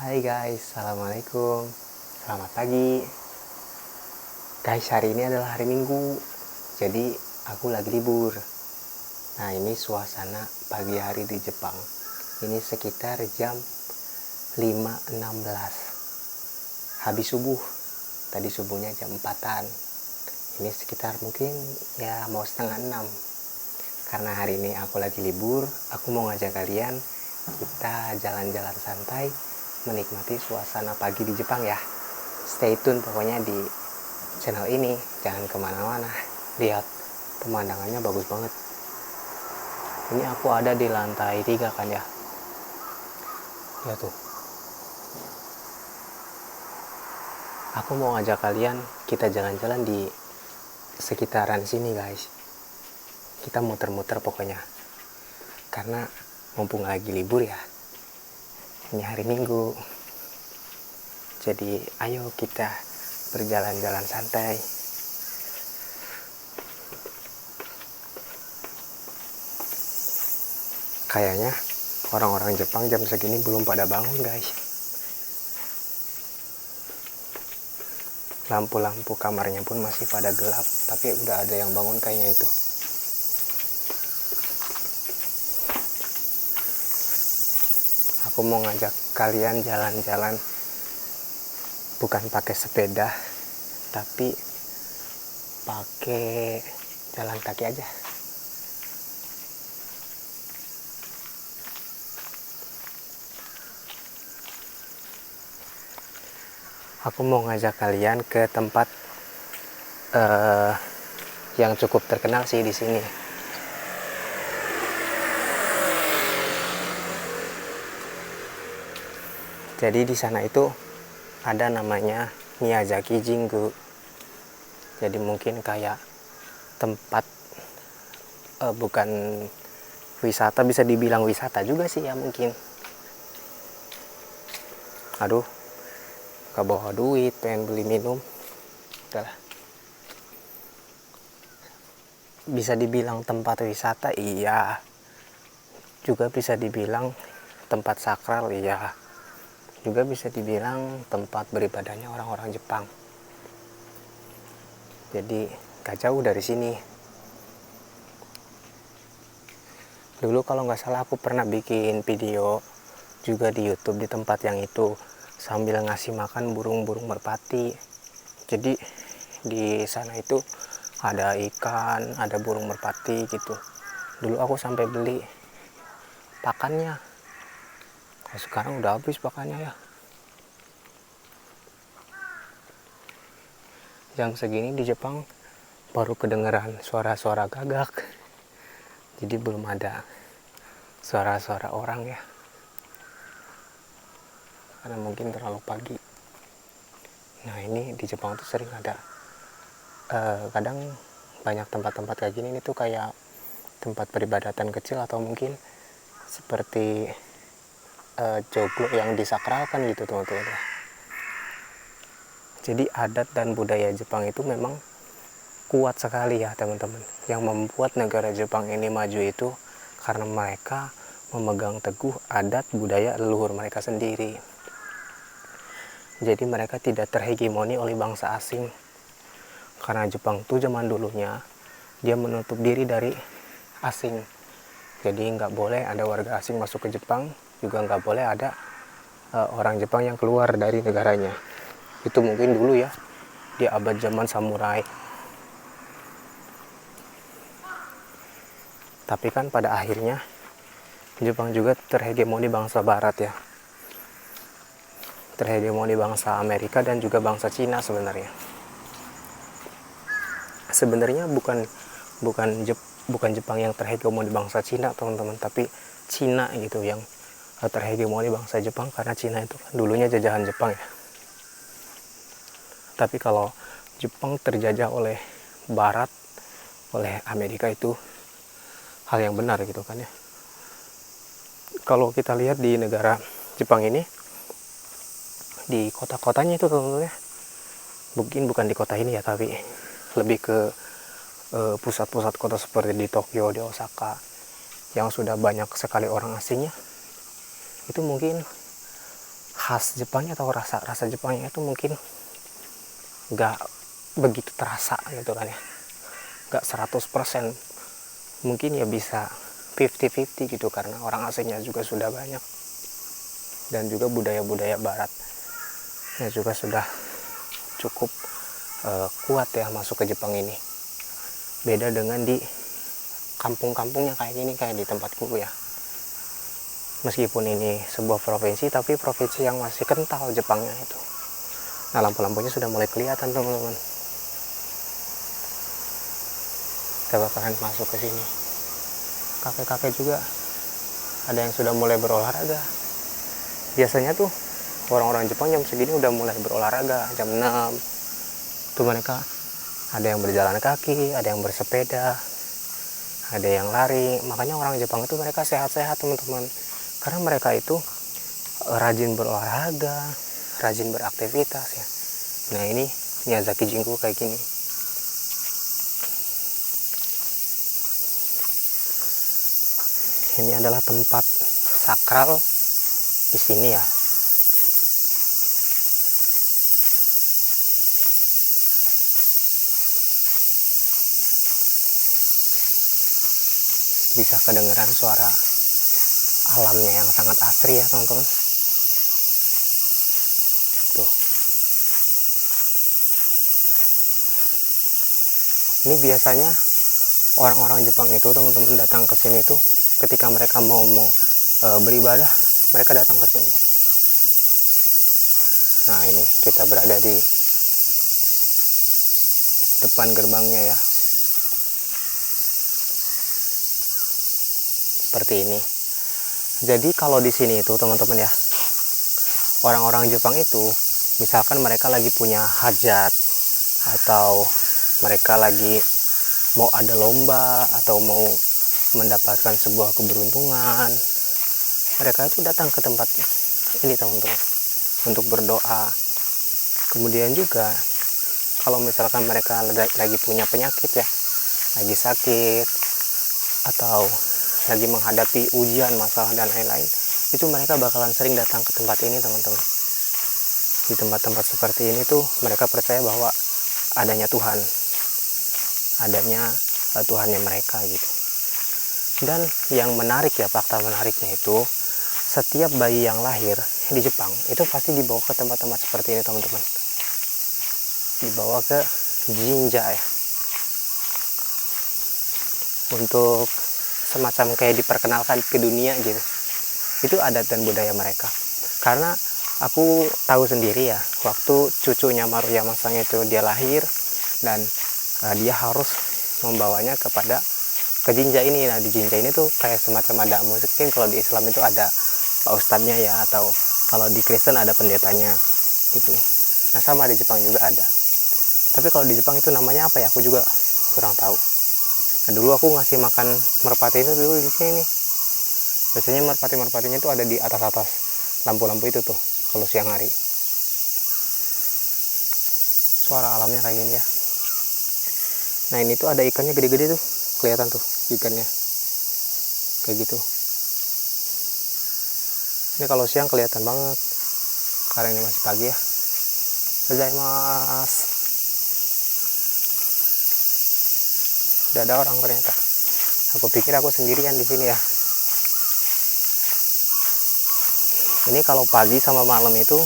Hai guys, assalamualaikum. Selamat pagi. Guys, hari ini adalah hari Minggu, jadi aku lagi libur. Nah, ini suasana pagi hari di Jepang. Ini sekitar jam 5.16 habis subuh. Tadi subuhnya jam 4-an. Ini sekitar mungkin ya mau setengah 6. Karena hari ini aku lagi libur, aku mau ngajak kalian kita jalan-jalan santai, menikmati suasana pagi di Jepang ya. Stay tune pokoknya di channel ini, jangan kemana-mana. Lihat, pemandangannya bagus banget. Ini aku ada di lantai 3 kan ya. Lihat tuh. Aku mau ngajak kalian kita jalan-jalan di sekitaran sini guys. Kita muter-muter pokoknya. Karena mumpung lagi libur ya. Ini hari Minggu. Jadi ayo kita berjalan-jalan santai. Kayaknya orang-orang Jepang jam segini belum pada bangun guys. Lampu-lampu kamarnya pun masih pada gelap, tapi udah ada yang bangun kayaknya itu. Aku mau ngajak kalian jalan-jalan bukan pakai sepeda, tapi pakai jalan kaki aja. Aku mau ngajak kalian ke tempat yang cukup terkenal sih di sini. Jadi di sana itu ada namanya Miyazaki Jingu. Jadi mungkin kayak tempat bukan wisata, bisa dibilang wisata juga sih ya mungkin. Aduh, gak bawa duit, pengen beli minum. Udahlah. Bisa dibilang tempat wisata, iya. Juga bisa dibilang tempat sakral, iya. Juga bisa dibilang tempat beribadahnya orang-orang Jepang. Jadi gak jauh dari sini. Dulu kalau nggak salah aku pernah bikin video juga di YouTube di tempat yang itu sambil ngasih makan burung-burung merpati. Jadi di sana itu ada ikan, ada burung merpati gitu. Dulu aku sampai beli pakannya. Kalau sekarang udah habis pakannya ya. Jam segini di Jepang baru kedengeran suara-suara gagak. Jadi belum ada suara-suara orang ya. Karena mungkin terlalu pagi. Nah ini di Jepang tuh sering ada kadang banyak tempat-tempat kayak gini, ini tuh kayak tempat peribadatan kecil atau mungkin seperti joglo yang disakralkan gitu teman-teman. Jadi adat dan budaya Jepang itu memang kuat sekali ya teman-teman. Yang membuat negara Jepang ini maju itu karena mereka memegang teguh adat budaya leluhur mereka sendiri. Jadi mereka tidak terhegemoni oleh bangsa asing. Karena Jepang tuh zaman dulunya dia menutup diri dari asing. Jadi nggak boleh ada warga asing masuk ke Jepang, juga nggak boleh ada orang Jepang yang keluar dari negaranya. Itu mungkin dulu ya, di abad zaman samurai. Tapi kan pada akhirnya Jepang juga terhegemoni bangsa barat ya. Terhegemoni bangsa Amerika dan juga bangsa Cina sebenarnya. Sebenarnya bukan Jepang yang terhegemoni bangsa Cina teman-teman, tapi Cina gitu yang terhegemoni bangsa Jepang, karena Cina itu kan dulunya jajahan Jepang ya. Tapi kalau Jepang terjajah oleh barat, oleh Amerika, itu hal yang benar gitu kan ya. Kalau kita lihat di negara Jepang ini, di kota-kotanya itu teman-teman ya, mungkin bukan di kota ini ya, tapi lebih ke pusat-pusat kota seperti di Tokyo, di Osaka, yang sudah banyak sekali orang asingnya, itu mungkin khas Jepangnya atau rasa Jepangnya itu mungkin nggak begitu terasa gitu kan ya, nggak 100%, mungkin ya bisa 50-50 gitu, karena orang asingnya juga sudah banyak dan juga budaya-budaya baratnya juga sudah cukup kuat ya masuk ke Jepang ini. Beda dengan di kampung-kampungnya kayak gini, kayak di tempatku ya, meskipun ini sebuah provinsi tapi provinsi yang masih kental Jepangnya itu. Nah, lampu-lampunya sudah mulai kelihatan teman-teman. Kita bakalan masuk ke sini. Kakek-kakek juga ada yang sudah mulai berolahraga. Biasanya tuh orang-orang Jepang jam segini udah mulai berolahraga, jam 6 tuh mereka ada yang berjalan kaki, ada yang bersepeda, ada yang lari. Makanya orang Jepang itu mereka sehat-sehat teman-teman, karena mereka itu rajin berolahraga, rajin beraktivitas ya. Nah, ini Miyazaki Jingu kayak gini. Ini adalah tempat sakral di sini ya. Bisa kedengeran suara alamnya yang sangat asri ya teman-teman. Tuh. Ini biasanya orang-orang Jepang itu teman-teman datang ke sini tuh ketika mereka mau beribadah, mereka datang ke sini. Nah, ini kita berada di depan gerbangnya ya. Seperti ini. Jadi kalau di sini itu teman-teman ya, orang-orang Jepang itu misalkan mereka lagi punya hajat atau mereka lagi mau ada lomba atau mau mendapatkan sebuah keberuntungan, mereka itu datang ke tempat ini teman-teman untuk berdoa. Kemudian juga kalau misalkan mereka lagi punya penyakit ya, lagi sakit atau lagi menghadapi ujian, masalah dan lain-lain, itu mereka bakalan sering datang ke tempat ini teman-teman. Di tempat-tempat seperti ini tuh mereka percaya bahwa adanya Tuhan, adanya Tuhannya mereka gitu. Dan yang menarik ya, fakta menariknya itu setiap bayi yang lahir di Jepang itu pasti dibawa ke tempat-tempat seperti ini teman-teman, dibawa ke jinja ya, untuk semacam kayak diperkenalkan ke dunia gitu. Itu adat dan budaya mereka. Karena aku tahu sendiri ya, waktu cucunya Maruyama Sang itu dia lahir dan dia harus membawanya kepada ke jinja ini. Nah, di jinja ini tuh kayak semacam ada musik. Mungkin kalau di Islam itu ada pak ustadznya ya, atau kalau di Kristen ada pendetanya gitu. Nah, sama di Jepang juga ada. Tapi kalau di Jepang itu namanya apa ya, aku juga kurang tahu. Nah, dulu aku ngasih makan merpati itu dulu di sini nih. Biasanya merpatinya itu ada di atas lampu-lampu itu tuh kalau siang hari. Suara alamnya kayak gini ya. Nah, ini tuh ada ikannya gede-gede tuh, kelihatan tuh ikannya kayak gitu. Ini kalau siang kelihatan banget karena ini masih pagi ya. Gozaimasu. Udah ada orang ternyata. Aku pikir aku sendirian di sini ya. Ini kalau pagi sama malam itu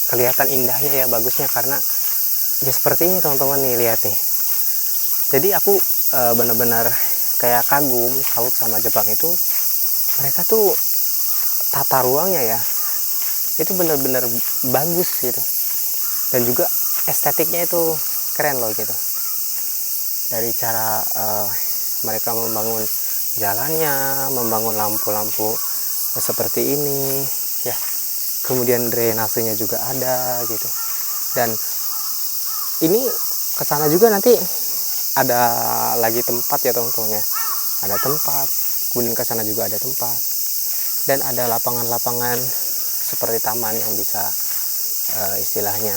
kelihatan indahnya ya, bagusnya, karena ya seperti ini teman-teman nih, lihat nih. Jadi aku benar-benar kayak kagum, salut sama Jepang itu. Mereka tuh tata ruangnya ya, itu benar-benar bagus gitu. Dan juga estetiknya itu keren loh gitu. Dari cara mereka membangun jalannya, membangun lampu-lampu seperti ini ya, kemudian drainasenya juga ada gitu. Dan ini kesana juga nanti ada lagi tempat ya teman-teman ya, ada tempat, kemudian kesana juga ada tempat, dan ada lapangan-lapangan seperti taman yang bisa istilahnya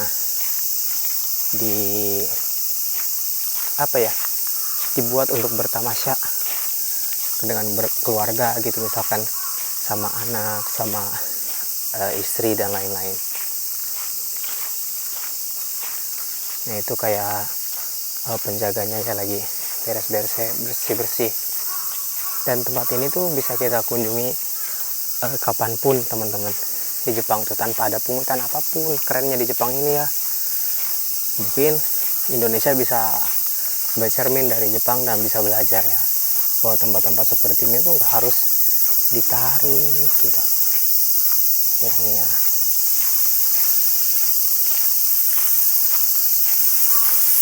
di apa ya, dibuat untuk bertamasya dengan berkeluarga gitu, misalkan sama anak, sama istri dan lain-lain. Nah itu kayak penjaganya ya lagi beres-beres, bersih-bersih. Dan tempat ini tuh bisa kita kunjungi kapanpun teman-teman di Jepang tuh, tanpa ada pungutan apapun. Kerennya di Jepang ini ya, mungkin Indonesia bisa bercermin dari Jepang dan bisa belajar ya, bahwa tempat-tempat seperti ini tuh nggak harus ditarik gitu uangnya.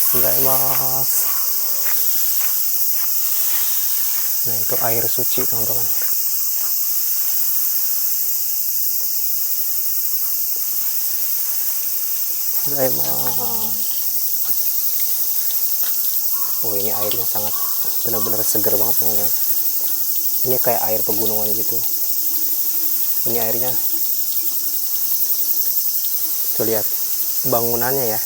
Gozaimasu. Nah itu air suci teman-teman. Gozaimasu. Oh ini airnya sangat benar-benar seger banget teman-teman. Ini kayak air pegunungan gitu. Ini airnya, tuh lihat bangunannya ya,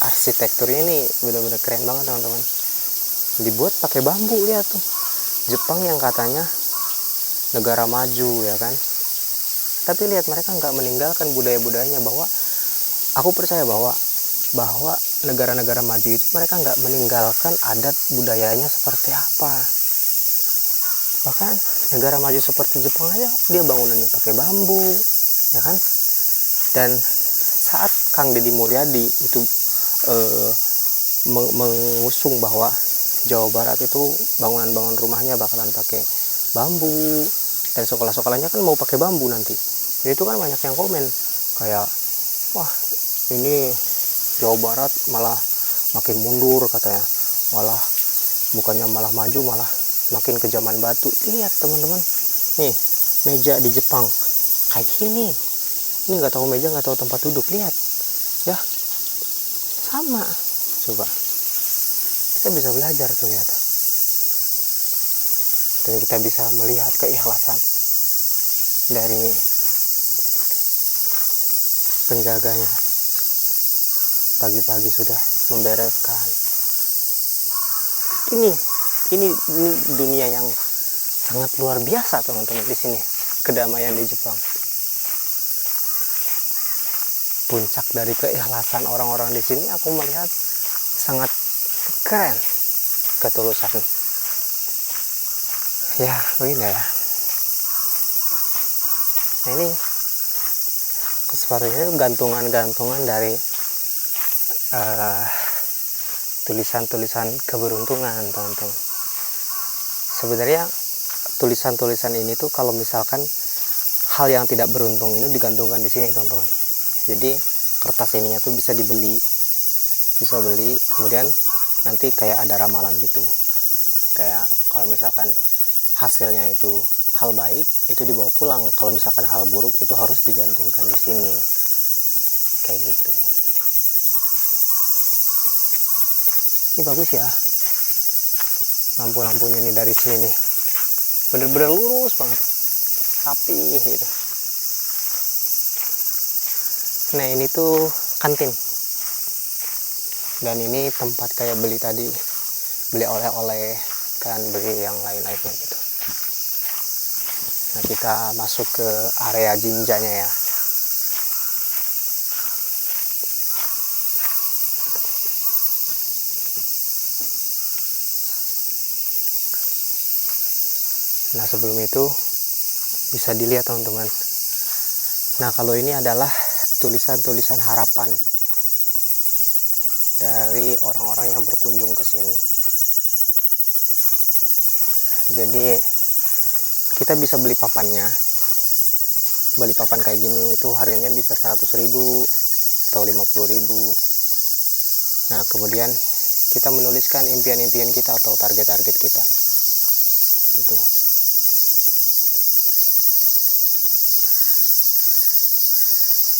arsitekturnya ini benar-benar keren banget teman-teman. Dibuat pakai bambu, lihat tuh. Jepang yang katanya negara maju ya kan, tapi lihat mereka nggak meninggalkan budaya-budayanya. Bahwa aku percaya bahwa negara-negara maju itu mereka nggak meninggalkan adat budayanya seperti apa. Bahkan negara maju seperti Jepang aja dia bangunannya pakai bambu ya kan. Dan saat Kang Deddy Mulyadi itu mengusung bahwa Jawa Barat itu bangunan-bangunan rumahnya bakalan pakai bambu, dan sekolah-sekolahnya kan mau pakai bambu nanti. Dan itu kan banyak yang komen kayak, wah ini Jawa Barat malah makin mundur katanya, malah bukannya malah maju malah makin ke zaman batu. Lihat teman-teman, nih meja di Jepang kayak gini, ini nggak tahu meja nggak tahu tempat duduk, lihat ya sama. Coba kita bisa belajar tuh, lihat, dan kita bisa melihat keikhlasan dari penjaganya. Pagi-pagi sudah membereskan. Ini dunia yang sangat luar biasa teman-teman di sini. Kedamaian di Jepang. Puncak dari keikhlasan orang-orang di sini aku melihat sangat keren, ketulusan. Ya, begini ya. Nah ini sepertinya gantungan-gantungan dari tulisan-tulisan keberuntungan teman-teman. Sebenarnya tulisan-tulisan ini tuh kalau misalkan hal yang tidak beruntung ini digantungkan di sini teman-teman. Jadi kertas ininya tuh bisa beli, kemudian nanti kayak ada ramalan gitu. Kayak kalau misalkan hasilnya itu hal baik, itu dibawa pulang. Kalau misalkan hal buruk itu harus digantungkan di sini. Kayak gitu. Ini bagus ya. Lampu-lampunya nih dari sini nih. Bener-bener lurus banget. Rapi gitu. Nah ini tuh kantin. Dan ini tempat kayak beli tadi. Beli oleh-oleh kan, beli yang lain-lainnya gitu. Nah kita masuk ke area jinjanya ya. Nah sebelum itu bisa dilihat teman-teman. Nah kalau ini adalah tulisan-tulisan harapan dari orang-orang yang berkunjung ke sini. Jadi kita bisa beli papannya. Beli papan kayak gini itu harganya bisa 100.000 atau 50.000. Nah kemudian kita menuliskan impian-impian kita atau target-target kita. Itu.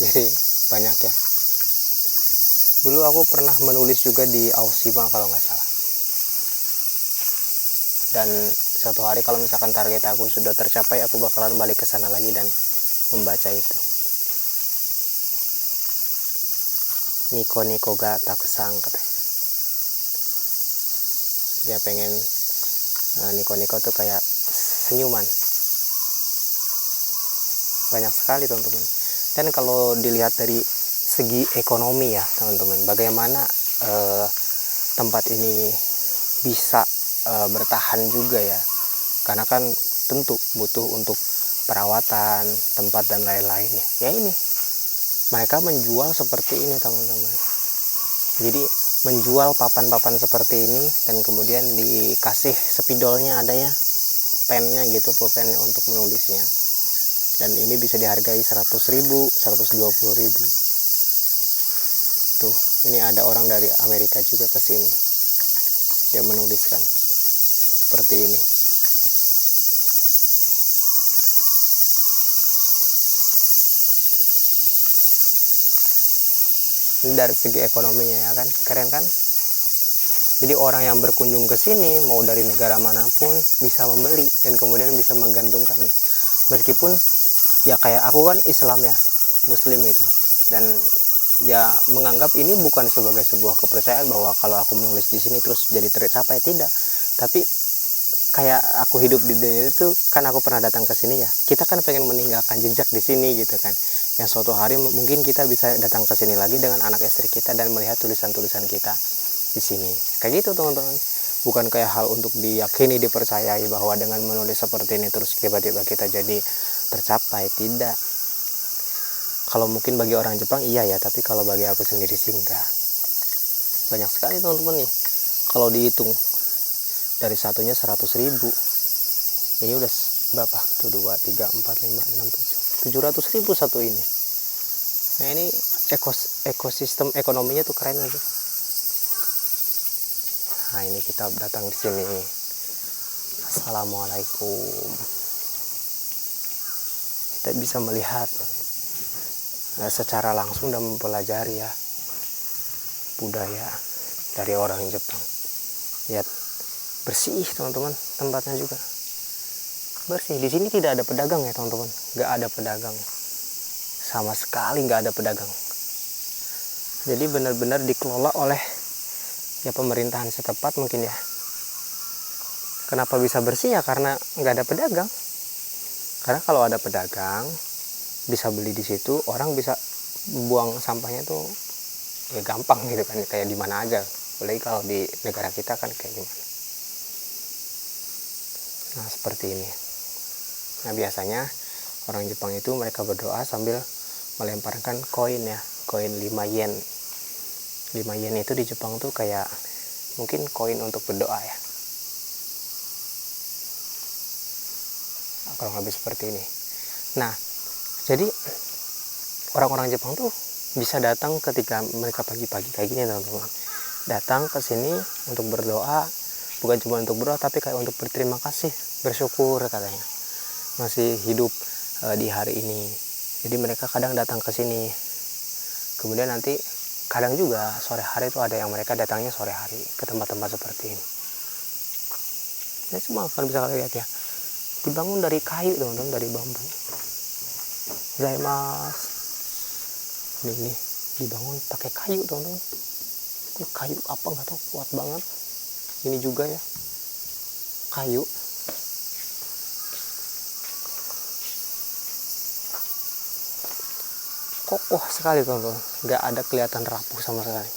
Jadi banyak ya. Dulu aku pernah menulis juga di Ausima kalau nggak salah. Dan suatu hari kalau misalkan target aku sudah tercapai, aku bakalan balik ke sana lagi dan membaca itu. Niko ga takusang katanya. Dia pengen niko tuh kayak senyuman. banyak sekali teman-teman. Dan kalau dilihat dari segi ekonomi ya teman-teman, bagaimana tempat ini bisa bertahan juga ya, karena kan tentu butuh untuk perawatan tempat dan lain-lainnya. Ya ini mereka menjual seperti ini teman-teman. Jadi menjual papan-papan seperti ini dan kemudian dikasih spidolnya, ada ya pennya gitu, pulpennya untuk menulisnya, dan ini bisa dihargai 100.000, 120.000. Tuh, ini ada orang dari Amerika juga kesini, dia menuliskan seperti ini. Ini dari segi ekonominya ya kan, keren kan? Jadi orang yang berkunjung ke sini mau dari negara manapun bisa membeli dan kemudian bisa menggantungkan. Meskipun ya kayak aku kan Islam ya, Muslim gitu, dan ya menganggap ini bukan sebagai sebuah kepercayaan bahwa kalau aku menulis di sini terus jadi tercapai, tidak. Tapi kayak aku hidup di dunia itu kan, aku pernah datang ke sini ya. Kita kan pengen meninggalkan jejak di sini gitu kan. Yang suatu hari mungkin kita bisa datang ke sini lagi dengan anak istri kita dan melihat tulisan-tulisan kita di sini. Kayak gitu teman-teman. Bukan kayak hal untuk diyakini, dipercayai bahwa dengan menulis seperti ini terus tiba-tiba kita jadi tercapai, tidak. Kalau mungkin bagi orang Jepang iya ya, tapi kalau bagi aku sendiri sih enggak. Banyak sekali teman-teman nih. Kalau dihitung dari satunya 100.000, ini udah berapa tuh, 2, 3, 4, 5, 6, 7, 700.000 satu ini. Nah ini ekosistem ekonominya tuh keren aja. Nah ini kita datang di sini. Assalamualaikum. Kita bisa melihat secara langsung dan mempelajari ya budaya dari orang Jepang. Lihat, bersih teman-teman, tempatnya juga bersih. Di sini tidak ada pedagang ya teman-teman, nggak ada pedagang sama sekali, nggak ada pedagang. Jadi benar-benar dikelola oleh ya pemerintahan setempat mungkin ya. Kenapa bisa bersih ya, karena nggak ada pedagang. Karena kalau ada pedagang bisa beli di situ, orang bisa buang sampahnya tuh ya gampang gitu kan, kayak di mana aja. Apalagi kalau di negara kita kan kayak gimana. Nah seperti ini. Nah biasanya orang Jepang itu mereka berdoa sambil melemparkan koin ya, koin 5 yen. 5 yen itu di Jepang tuh kayak mungkin koin untuk berdoa ya. Kalau lebih seperti ini. Nah jadi orang-orang Jepang tuh bisa datang ketika mereka pagi-pagi kayak gini teman-teman. Datang ke sini untuk berdoa, bukan cuma untuk berdoa tapi kayak untuk berterima kasih, bersyukur katanya masih hidup di hari ini. Jadi mereka kadang datang ke sini. Kemudian nanti kadang juga sore hari itu ada yang mereka datangnya sore hari ke tempat-tempat seperti ini. Ini semua kalian bisa lihat ya, dibangun dari kayu teman-teman, dari bambu. Zaimasu. Ini dibangun pakai kayu teman-teman. Ini kayu apa nggak tahu, kuat banget. Ini juga ya kayu. Kokoh sekali teman-teman, nggak ada kelihatan rapuh sama sekali.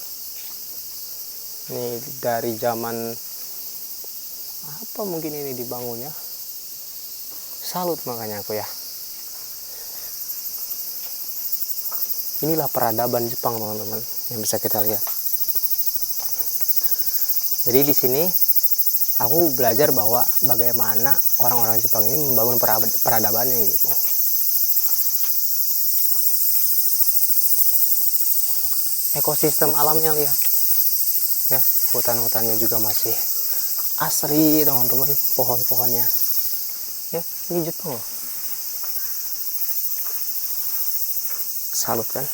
Ini dari zaman apa mungkin ini dibangunnya. Salut makanya aku ya. Inilah peradaban Jepang teman-teman yang bisa kita lihat. Jadi di sini aku belajar bahwa bagaimana orang-orang Jepang ini membangun peradabannya gitu. Ekosistem alamnya lihat ya, hutan-hutannya juga masih asri teman-teman, pohon-pohonnya ya, ini Jepang loh. Salut kan.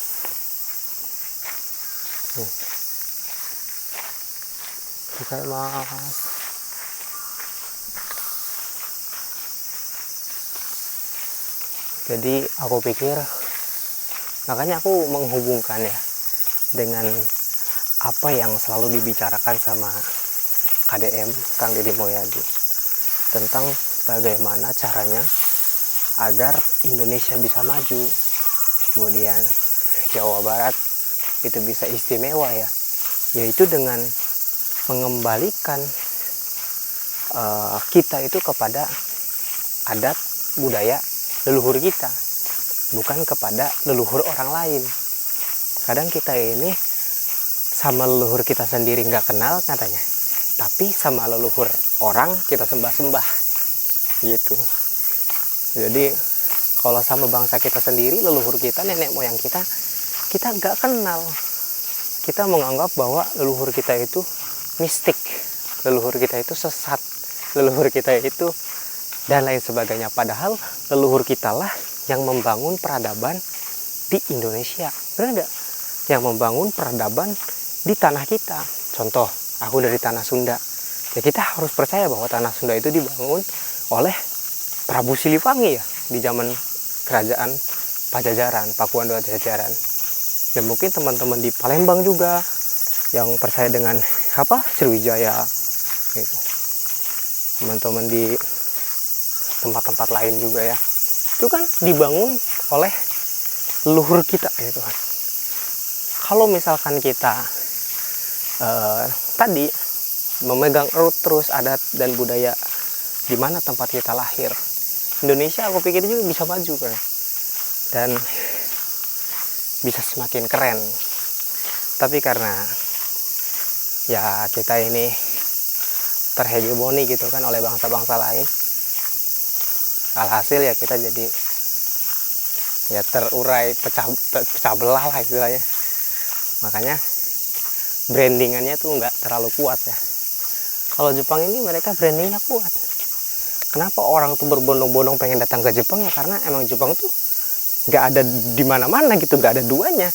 Bukan mas. Jadi aku pikir, makanya aku menghubungkan ya dengan apa yang selalu dibicarakan sama KDM, Kang Deddy Mulyadi, tentang bagaimana caranya agar Indonesia bisa maju, kemudian Jawa Barat itu bisa istimewa ya, yaitu dengan mengembalikan kita itu kepada adat budaya leluhur kita, bukan kepada leluhur orang lain. Kadang kita ini sama leluhur kita sendiri nggak kenal katanya, tapi sama leluhur orang kita sembah-sembah gitu. Jadi kalau sama bangsa kita sendiri, leluhur kita, nenek moyang kita nggak kenal. Kita menganggap bahwa leluhur kita itu mistik, leluhur kita itu sesat, leluhur kita itu dan lain sebagainya. Padahal leluhur kita lah yang membangun peradaban di Indonesia, benar nggak? Yang membangun peradaban di tanah kita. Contoh, aku dari tanah Sunda, ya kita harus percaya bahwa tanah Sunda itu dibangun oleh Prabu Siliwangi ya, di zaman kerajaan Pajajaran, Pakuan II Pajajaran. Dan mungkin teman-teman di Palembang juga yang percaya dengan Sriwijaya gitu. Teman-teman di tempat-tempat lain juga ya, itu kan dibangun oleh leluhur kita gitu kan. Kalau misalkan kita tadi memegang erat terus adat dan budaya di mana tempat kita lahir, Indonesia aku pikir juga bisa maju kan, dan bisa semakin keren. Tapi karena ya kita ini terhegemoni gitu kan oleh bangsa-bangsa lain, alhasil ya kita jadi ya terurai, pecah belah lah istilahnya. Makanya brandingannya tuh nggak terlalu kuat ya. Kalau Jepang ini mereka brandingnya kuat. Kenapa orang tuh berbondong-bondong pengen datang ke Jepang ya, karena emang Jepang tuh nggak ada di mana-mana gitu, nggak ada duanya.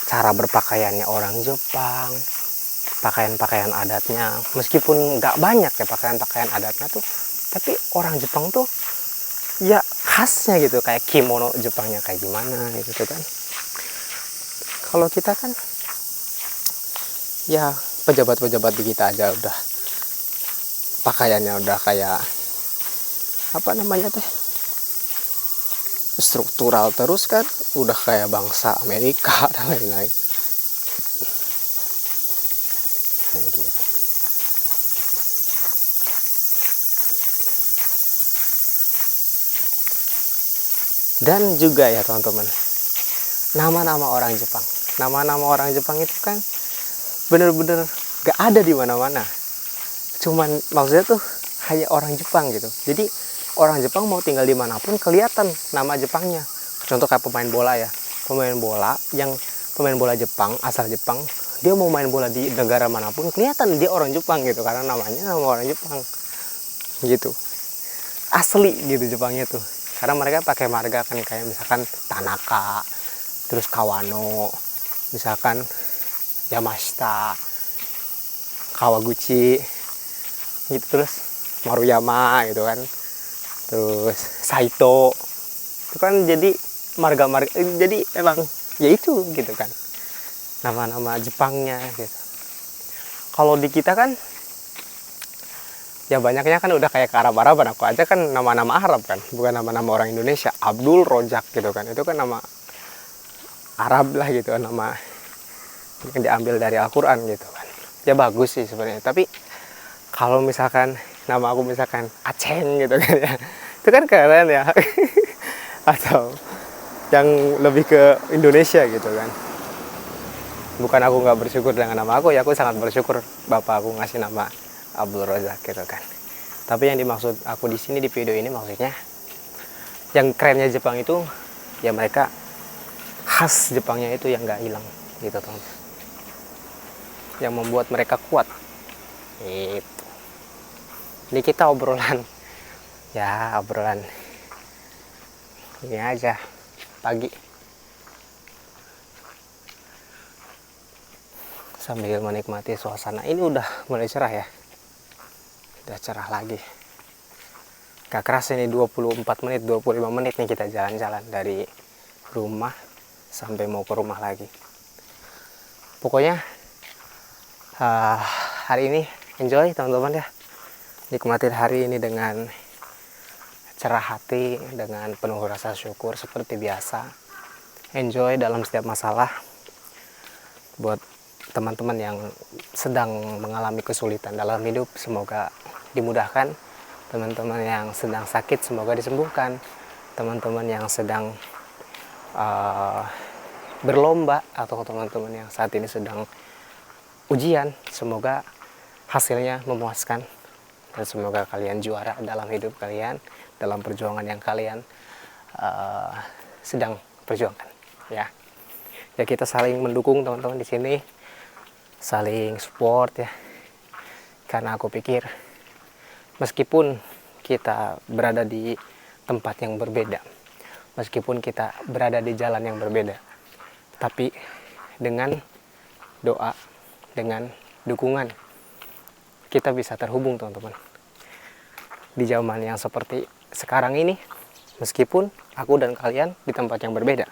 Cara berpakaiannya orang Jepang, pakaian-pakaian adatnya, meskipun nggak banyak ya pakaian-pakaian adatnya tuh, tapi orang Jepang tuh ya khasnya gitu, kayak kimono Jepangnya kayak gimana gitu kan. Kalau kita kan ya pejabat-pejabat di kita aja udah pakaiannya udah kayak struktural terus kan, udah kayak bangsa Amerika dan lain-lain kayak gitu. Dan juga ya teman-teman, nama-nama orang Jepang itu kan bener-bener gak ada di mana-mana, cuman maksudnya tuh hanya orang Jepang gitu. Jadi orang Jepang mau tinggal dimanapun kelihatan nama Jepangnya. Contoh kayak pemain bola ya, pemain bola Jepang, asal Jepang, dia mau main bola di negara manapun kelihatan dia orang Jepang gitu, karena namanya nama orang Jepang gitu, asli gitu Jepangnya tuh. Karena mereka pakai marga kan, kayak misalkan Tanaka, terus Kawano, misalkan Yamashita, Kawaguchi gitu, terus Maruyama gitu kan, terus Saito, itu kan jadi marga-marga, jadi emang ya itu gitu kan nama-nama Jepangnya gitu. Kalau di kita kan ya banyaknya kan udah kayak ke Arab-Araban. Aku aja kan nama-nama Arab kan, bukan nama-nama orang Indonesia. Abdul Rojak gitu kan, itu kan nama Arab lah gitu, nama yang diambil dari Al-Quran gitu kan. Ya bagus sih sebenarnya, tapi kalau misalkan nama aku misalkan Aceng gitu kan ya, itu kan keren ya. Atau yang lebih ke Indonesia gitu kan. Bukan aku nggak bersyukur dengan nama aku, ya aku sangat bersyukur bapak aku ngasih nama Abdul Razak gitu kan. Tapi yang dimaksud aku di sini di video ini, maksudnya yang kerennya Jepang itu ya mereka khas Jepangnya itu yang nggak hilang gitu teman, yang membuat mereka kuat gitu. Ini kita obrolan ini aja pagi sambil menikmati suasana. Ini udah mulai cerah ya, udah cerah lagi. Gak keras ini 25 menit nih kita jalan-jalan dari rumah sampai mau ke rumah lagi. Pokoknya hari ini enjoy teman-teman ya, nikmatin hari ini dengan cerah hati, dengan penuh rasa syukur seperti biasa. Enjoy dalam setiap masalah. Buat teman-teman yang sedang mengalami kesulitan dalam hidup, semoga dimudahkan. Teman-teman yang sedang sakit, semoga disembuhkan. Teman-teman yang sedang berlomba, atau teman-teman yang saat ini sedang ujian, semoga hasilnya memuaskan. Dan semoga kalian juara dalam hidup kalian, dalam perjuangan yang kalian sedang perjuangkan. Ya, kita saling mendukung teman-teman di sini, saling support ya. Karena aku pikir meskipun kita berada di tempat yang berbeda, meskipun kita berada di jalan yang berbeda, tapi dengan doa, dengan dukungan, kita bisa terhubung teman-teman. Di zaman yang seperti sekarang ini, meskipun aku dan kalian di tempat yang berbeda,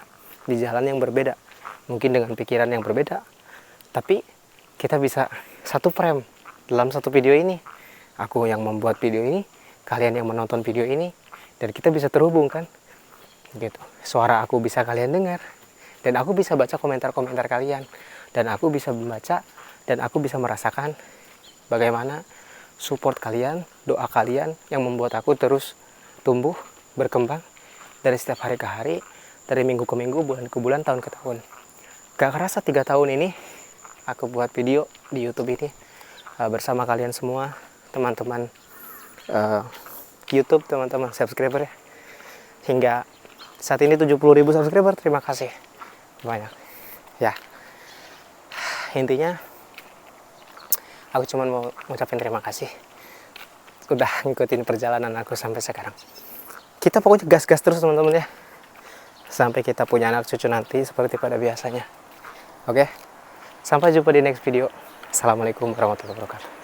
di jalan yang berbeda, mungkin dengan pikiran yang berbeda, tapi kita bisa satu frame dalam satu video ini. Aku yang membuat video ini, kalian yang menonton video ini, dan kita bisa terhubung kan gitu. Suara aku bisa kalian dengar, dan aku bisa baca komentar-komentar kalian, dan aku bisa membaca, dan aku bisa merasakan bagaimana support kalian, doa kalian yang membuat aku terus tumbuh, berkembang dari setiap hari ke hari, dari minggu ke minggu, bulan ke bulan, tahun ke tahun. Gak kerasa 3 tahun ini aku buat video di YouTube ini bersama kalian semua, teman-teman YouTube, teman-teman subscriber ya. Hingga saat ini 70.000 subscriber, terima kasih banyak ya. Intinya aku cuma mau ngucapin terima kasih udah ngikutin perjalanan aku sampai sekarang. Kita pokoknya gas-gas terus teman-teman ya, sampai kita punya anak cucu nanti seperti pada biasanya. Oke, sampai jumpa di next video. Assalamualaikum warahmatullahi wabarakatuh.